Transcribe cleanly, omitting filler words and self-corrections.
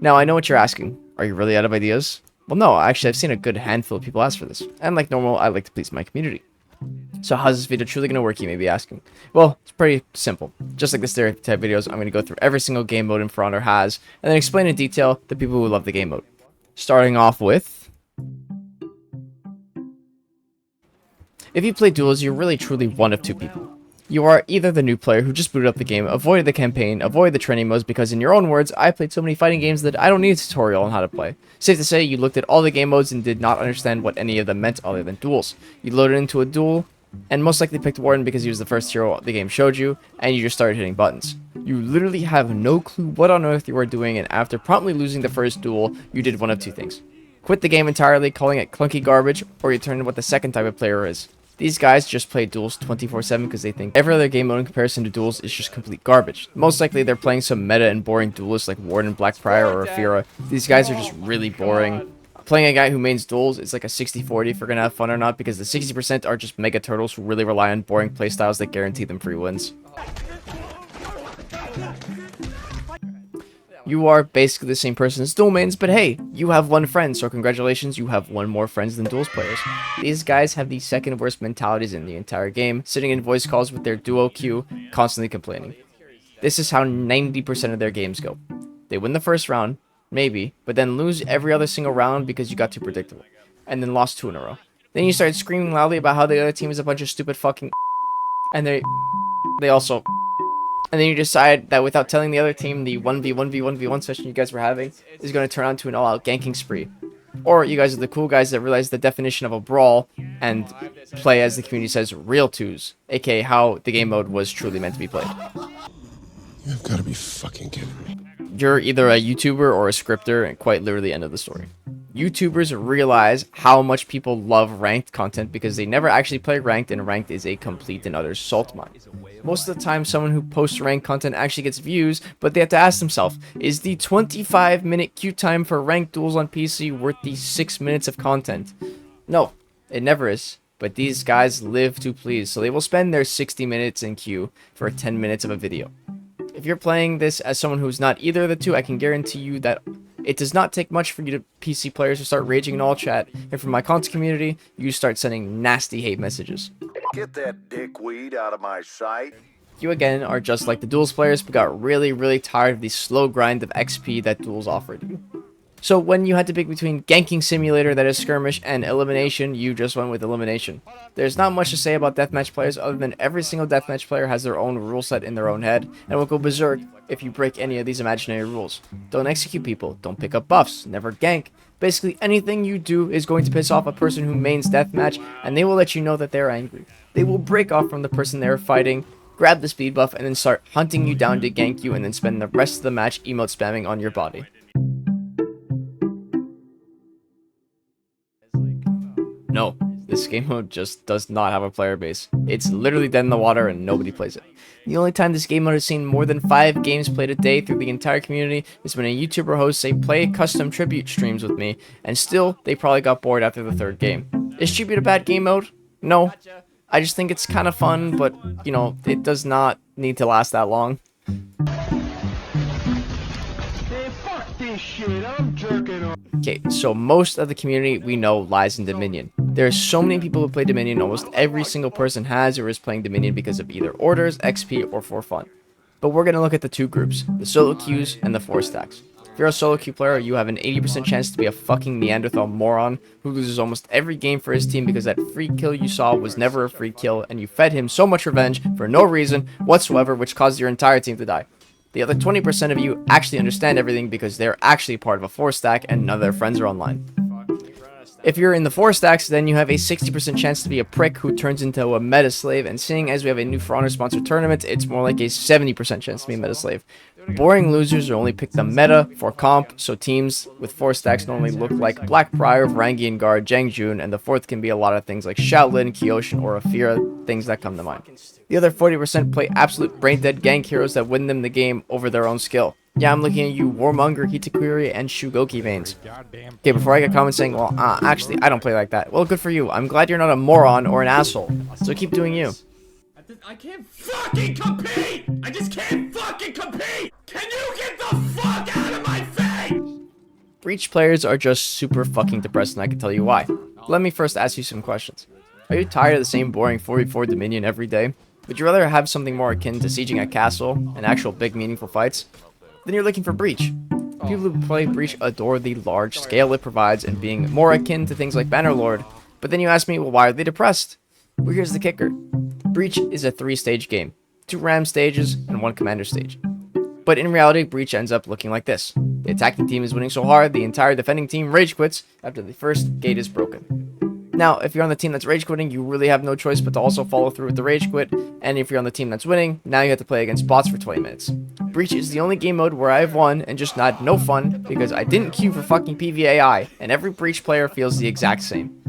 Now, I know what you're asking. Are you really out of ideas? Well, no, actually, I've seen a good handful of people ask for this. And like normal, I like to please my community. So how's this video truly going to work, you may be asking? Well, it's pretty simple. Just like the stereotype videos, I'm going to go through every single game mode For Honor has, and then explain in detail the people who love the game mode. Starting off with... If you play Duels, you're really truly one of two people. You are either the new player who just booted up the game, avoided the campaign, avoided the training modes because in your own words, I played so many fighting games that I don't need a tutorial on how to play. Safe to say, you looked at all the game modes and did not understand what any of them meant other than duels. You loaded into a duel, and most likely picked Warden because he was the first hero the game showed you, and you just started hitting buttons. You literally have no clue what on earth you are doing, and after promptly losing the first duel, you did one of two things. Quit the game entirely, calling it clunky garbage, or you turn into what the second type of player is. These guys just play Duels 24/7 because they think every other game mode in comparison to Duels is just complete garbage. Most likely they're playing some meta and boring duelists like Warden, Black Prior, or Afira. These guys are just really boring. Playing a guy who mains Duels is like a 60-40 if we're gonna have fun or not, because the 60% are just mega turtles who really rely on boring playstyles that guarantee them free wins. You are basically the same person as duel mains, but hey, you have one friend, so congratulations, you have one more friends than duels players. These guys have the second worst mentalities in the entire game, sitting in voice calls with their duo queue, constantly complaining. This is how 90% of their games go. They win the first round, maybe, but then lose every other single round because you got too predictable, and then lost 2 in a row. Then you start screaming loudly about how the other team is a bunch of stupid fucking and they also... And then you decide that without telling the other team the 1v1v1v1 session you guys were having is going to turn on to an all-out ganking spree. Or you guys are the cool guys that realize the definition of a brawl and play, as the community says, real twos, aka how the game mode was truly meant to be played. You've got to be fucking kidding me. You're either a YouTuber or a scripter, and quite literally end of the story. YouTubers realize how much people love ranked content because they never actually play ranked, and ranked is a complete and utter salt mine. Most of the time, someone who posts ranked content actually gets views, but they have to ask themselves, is the 25-minute queue time for ranked duels on PC worth the 6 minutes of content? No, it never is. But these guys live to please, so they will spend their 60 minutes in queue for 10 minutes of a video. If you're playing this as someone who's not either of the two, I can guarantee you that it does not take much for you to PC players to start raging in all chat, and from my content community, you start sending nasty hate messages. Get that dickweed out of my sight. You again are just like the Duels players, but got really tired of the slow grind of XP that Duels offered you. So when you had to pick between ganking simulator, that is skirmish, and elimination, you just went with elimination. There's not much to say about deathmatch players other than every single deathmatch player has their own rule set in their own head, and will go berserk if you break any of these imaginary rules. Don't execute people, don't pick up buffs, never gank. Basically anything you do is going to piss off a person who mains deathmatch, and they will let you know that they're angry. They will break off from the person they're fighting, grab the speed buff, and then start hunting you down to gank you, and then spend the rest of the match emote spamming on your body. No, this game mode just does not have a player base. It's literally dead in the water and nobody plays it. The only time this game mode has seen more than 5 games played a day through the entire community is when a YouTuber host say play custom tribute streams with me, and still, they probably got bored after the 3rd game. Is tribute a bad game mode? No. I just think it's kind of fun, but, you know, it does not need to last that long. Okay, so most of the community we know lies in Dominion. There are so many people who play Dominion, almost every single person has or is playing Dominion because of either orders, XP, or for fun. But we're going to look at the 2 groups, the solo queues and the 4 stacks. If you're a solo queue player, you have an 80% chance to be a fucking Neanderthal moron who loses almost every game for his team because that free kill you saw was never a free kill and you fed him so much revenge for no reason whatsoever, which caused your entire team to die. The other 20% of you actually understand everything because they're actually part of a 4 stack and none of their friends are online. If you're in the 4 stacks, then you have a 60% chance to be a prick who turns into a meta slave, and seeing as we have a new For Honor sponsored tournament, it's more like a 70% chance to be a meta slave. Boring losers will only pick the meta for comp, so teams with 4 stacks normally look like Black Prior, Varangian Guard, Zhangjun, and the 4th can be a lot of things like Shaolin, Kyoshin, or Afira, things that come to mind. The other 40% play absolute brain-dead gank heroes that win them the game over their own skill. Yeah, I'm looking at you Warmonger, Hitakuri, and Shugoki mains. Okay, before I get comments saying, well, actually, I don't play like that. Well, good for you. I'm glad you're not a moron or an asshole. So keep doing you. I can't fucking compete! I just can't fucking compete! Can you get the fuck out of my face? Breach players are just super fucking depressed, and I can tell you why. Let me first ask you some questions. Are you tired of the same boring 4v4 Dominion every day? Would you rather have something more akin to sieging a castle and actual big meaningful fights? Then you're looking for Breach. People who play Breach adore the large scale it provides and being more akin to things like Bannerlord. But then you ask me, well, why are they depressed? Well, here's the kicker. Breach is a 3-stage game. 2 ram stages and 1 commander stage. But in reality, Breach ends up looking like this. The attacking team is winning so hard, the entire defending team rage quits after the first gate is broken. Now, if you're on the team that's rage quitting, you really have no choice but to also follow through with the rage quit, and if you're on the team that's winning, now you have to play against bots for 20 minutes. Breach is the only game mode where I've won and just had no fun because I didn't queue for fucking PvAI, and every Breach player feels the exact same.